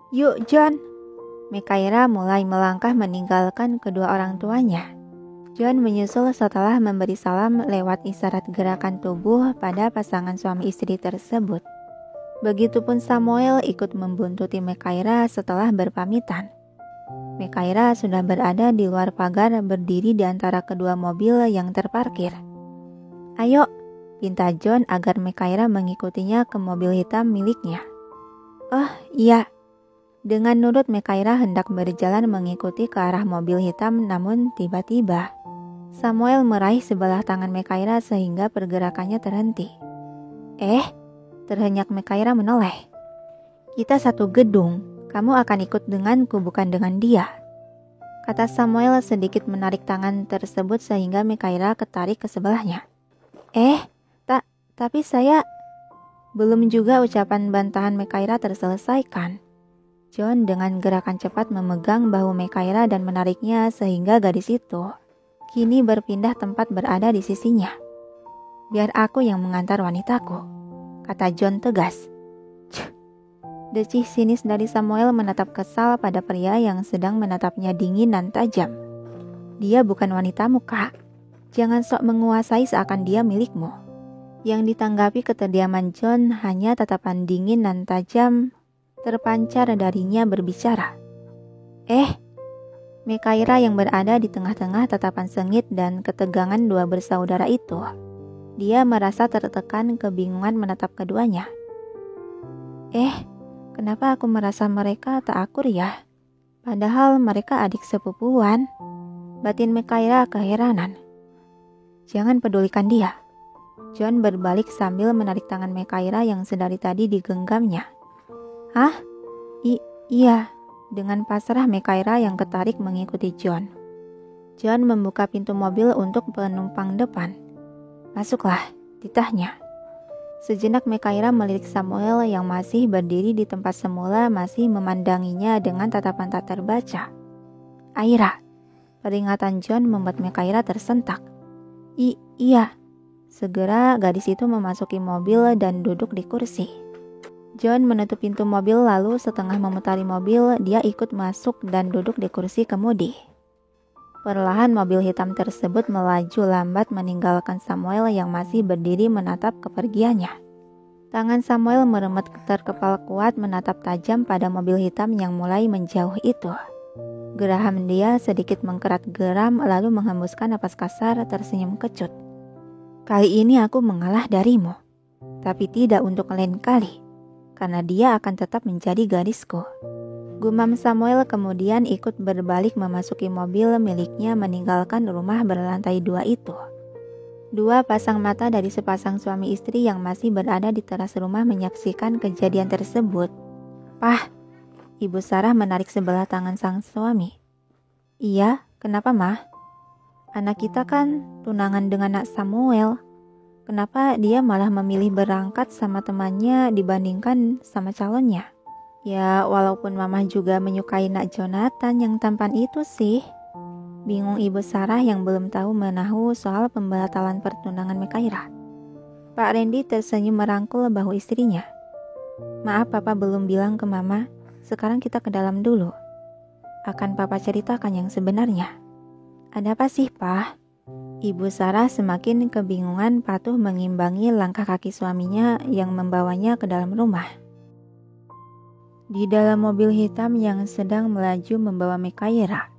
Yuk John. Mekaira mulai melangkah meninggalkan kedua orang tuanya. John menyusul setelah memberi salam lewat isyarat gerakan tubuh pada pasangan suami istri tersebut. Begitupun Samuel ikut membuntuti Mekaira setelah berpamitan. Mekaira sudah berada di luar pagar berdiri di antara kedua mobil yang terparkir. Ayo, pinta John agar Mekaira mengikutinya ke mobil hitam miliknya. Oh iya. Dengan nurut Mekaira hendak berjalan mengikuti ke arah mobil hitam, namun tiba-tiba Samuel meraih sebelah tangan Mekaira sehingga pergerakannya terhenti. Terhenyak Mekaira menoleh. Kita satu gedung, kamu akan ikut denganku bukan dengan dia, kata Samuel sedikit menarik tangan tersebut sehingga Mekaira ketarik ke sebelahnya. Tapi saya... Belum juga ucapan bantahan Mekaira terselesaikan. John dengan gerakan cepat memegang bahu Mekaira dan menariknya sehingga gadis itu kini berpindah tempat berada di sisinya. Biar aku yang mengantar wanitaku, kata John tegas. Decih sinis dari Samuel menatap kesal pada pria yang sedang menatapnya dingin dan tajam. Dia bukan wanitamu, Kak. Jangan sok menguasai seakan dia milikmu. Yang ditanggapi keterdiaman John hanya tatapan dingin dan tajam terpancar darinya berbicara. Mekaira yang berada di tengah-tengah tatapan sengit dan ketegangan dua bersaudara itu. Dia merasa tertekan kebingungan menatap keduanya. Kenapa aku merasa mereka tak akur ya? Padahal mereka adik sepupuan. Batin Mekaira keheranan. Jangan pedulikan dia. John berbalik sambil menarik tangan Mekaira yang sedari tadi digenggamnya. Hah? Iya, dengan pasrah Mekaira yang ketarik mengikuti John. John membuka pintu mobil untuk penumpang depan. Masuklah, titahnya. Sejenak Mekaira melirik Samuel yang masih berdiri di tempat semula masih memandanginya dengan tatapan tak terbaca. Aira, peringatan John membuat Mekaira tersentak. Iya. Segera gadis itu memasuki mobil dan duduk di kursi. John menutup pintu mobil lalu setengah memutari mobil, dia ikut masuk dan duduk di kursi kemudi. Perlahan mobil hitam tersebut melaju lambat meninggalkan Samuel yang masih berdiri menatap kepergiannya. Tangan Samuel meremet terkepal kuat menatap tajam pada mobil hitam yang mulai menjauh itu. Geraham dia sedikit mengkerat geram lalu menghembuskan napas kasar tersenyum kecut. Kali ini aku mengalah darimu, tapi tidak untuk lain kali, karena dia akan tetap menjadi gadisku. Gumam Samuel kemudian ikut berbalik memasuki mobil miliknya meninggalkan rumah berlantai 2 itu. Dua pasang mata dari sepasang suami istri yang masih berada di teras rumah menyaksikan kejadian tersebut. Pah, Ibu Sarah menarik sebelah tangan sang suami. Iya, kenapa mah? Anak kita kan tunangan dengan Nak Samuel. Kenapa dia malah memilih berangkat sama temannya dibandingkan sama calonnya? Ya, walaupun Mama juga menyukai Nak Jonathan yang tampan itu sih. Bingung Ibu Sarah yang belum tahu menahu soal pembatalan pertunangan Mekaira. Pak Randy tersenyum merangkul bahu istrinya. Maaf Papa belum bilang ke Mama, sekarang kita ke dalam dulu. Akan Papa ceritakan yang sebenarnya. Ada apa sih, Pak? Ibu Sarah semakin kebingungan patuh mengimbangi langkah kaki suaminya yang membawanya ke dalam rumah. Di dalam mobil hitam yang sedang melaju membawa Mekaira.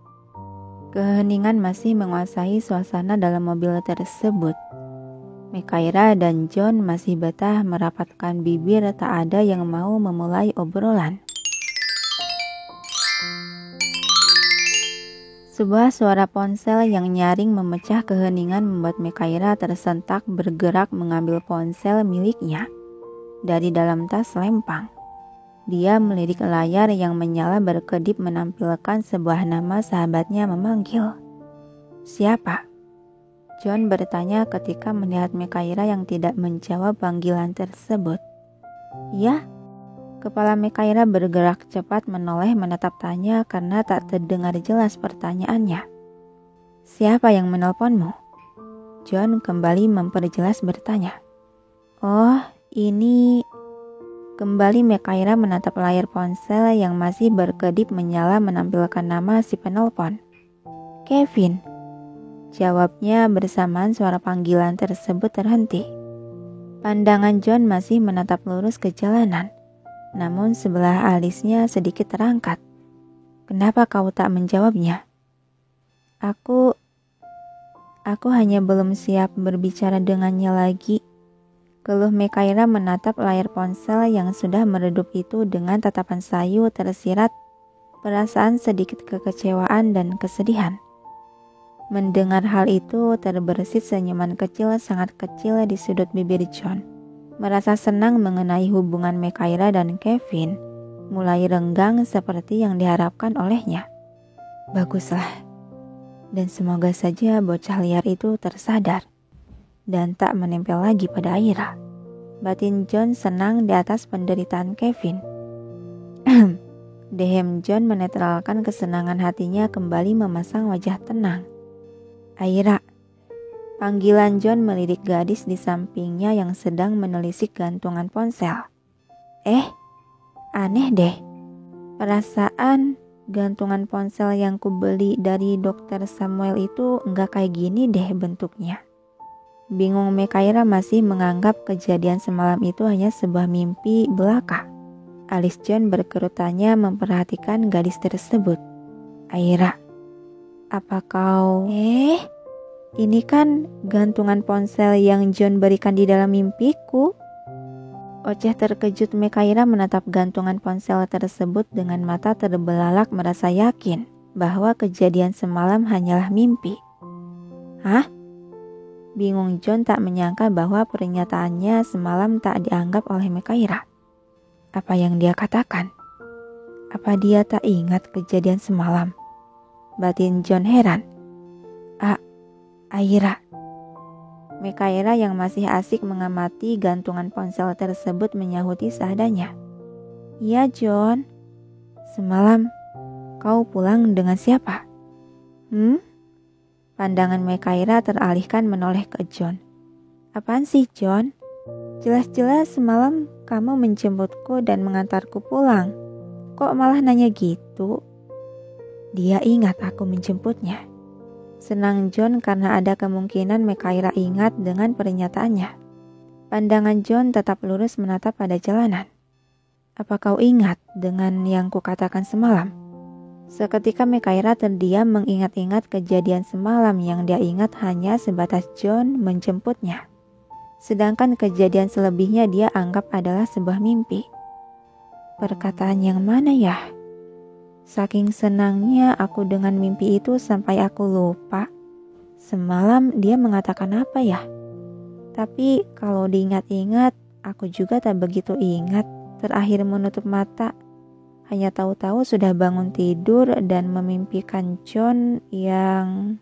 Keheningan masih menguasai suasana dalam mobil tersebut. Mekaira dan John masih betah merapatkan bibir, tak ada yang mau memulai obrolan. Sebuah suara ponsel yang nyaring memecah keheningan membuat Mekaira tersentak bergerak mengambil ponsel miliknya dari dalam tas lempang. Dia melirik layar yang menyala berkedip menampilkan sebuah nama sahabatnya memanggil. Siapa? John bertanya ketika melihat Mekaira yang tidak menjawab panggilan tersebut. Ya? Kepala Mekaira bergerak cepat menoleh menatap tanya karena tak terdengar jelas pertanyaannya. Siapa yang menelponmu? John kembali memperjelas bertanya. Oh, ini... Kembali Mekaira menatap layar ponsel yang masih berkedip menyala menampilkan nama si penelpon. Kevin. Jawabnya bersamaan suara panggilan tersebut terhenti. Pandangan John masih menatap lurus ke jalanan, namun sebelah alisnya sedikit terangkat. Kenapa kau tak menjawabnya? Aku hanya belum siap berbicara dengannya lagi. Keluh Mekaira menatap layar ponsel yang sudah meredup itu dengan tatapan sayu tersirat perasaan sedikit kekecewaan dan kesedihan. Mendengar hal itu terbersit senyuman kecil sangat kecil di sudut bibir John. Merasa senang mengenai hubungan Mekaira dan Kevin mulai renggang seperti yang diharapkan olehnya. Baguslah. Dan semoga saja bocah liar itu tersadar dan tak menempel lagi pada Aira. Batin John senang di atas penderitaan Kevin. Dehem John menetralkan kesenangan hatinya kembali memasang wajah tenang. Aira. Panggilan John melirik gadis di sampingnya yang sedang menelisik gantungan ponsel. Aneh deh. Perasaan gantungan ponsel yang kubeli dari Dr. Samuel itu enggak kayak gini deh bentuknya. Bingung Mekaira masih menganggap kejadian semalam itu hanya sebuah mimpi belaka. Alis John berkerut tanya memperhatikan gadis tersebut. Aira, apa kau... Ini kan gantungan ponsel yang John berikan di dalam mimpiku. Oceh terkejut Mekaira menatap gantungan ponsel tersebut dengan mata terbelalak merasa yakin bahwa kejadian semalam hanyalah mimpi. Hah? Bingung John tak menyangka bahwa pernyataannya semalam tak dianggap oleh Mekaira. Apa yang dia katakan? Apa dia tak ingat kejadian semalam? Batin John heran. Aira. Mekaira yang masih asik mengamati gantungan ponsel tersebut menyahuti seadanya. Iya John. Semalam kau pulang dengan siapa? Pandangan Mekaira teralihkan menoleh ke John. Apaan sih John? Jelas-jelas semalam kamu menjemputku dan mengantarku pulang. Kok malah nanya gitu? Dia ingat aku menjemputnya. Senang John karena ada kemungkinan Mekaira ingat dengan pernyataannya. Pandangan John tetap lurus menatap pada jalanan. Apa kau ingat dengan yang kukatakan semalam? Seketika Mekaira terdiam mengingat-ingat kejadian semalam yang dia ingat hanya sebatas John menjemputnya. Sedangkan kejadian selebihnya dia anggap adalah sebuah mimpi. Perkataan yang mana ya? Saking senangnya aku dengan mimpi itu sampai aku lupa. Semalam dia mengatakan apa ya? Tapi kalau diingat-ingat, aku juga tak begitu ingat. Terakhir menutup mata, hanya tahu-tahu sudah bangun tidur dan memimpikan John yang...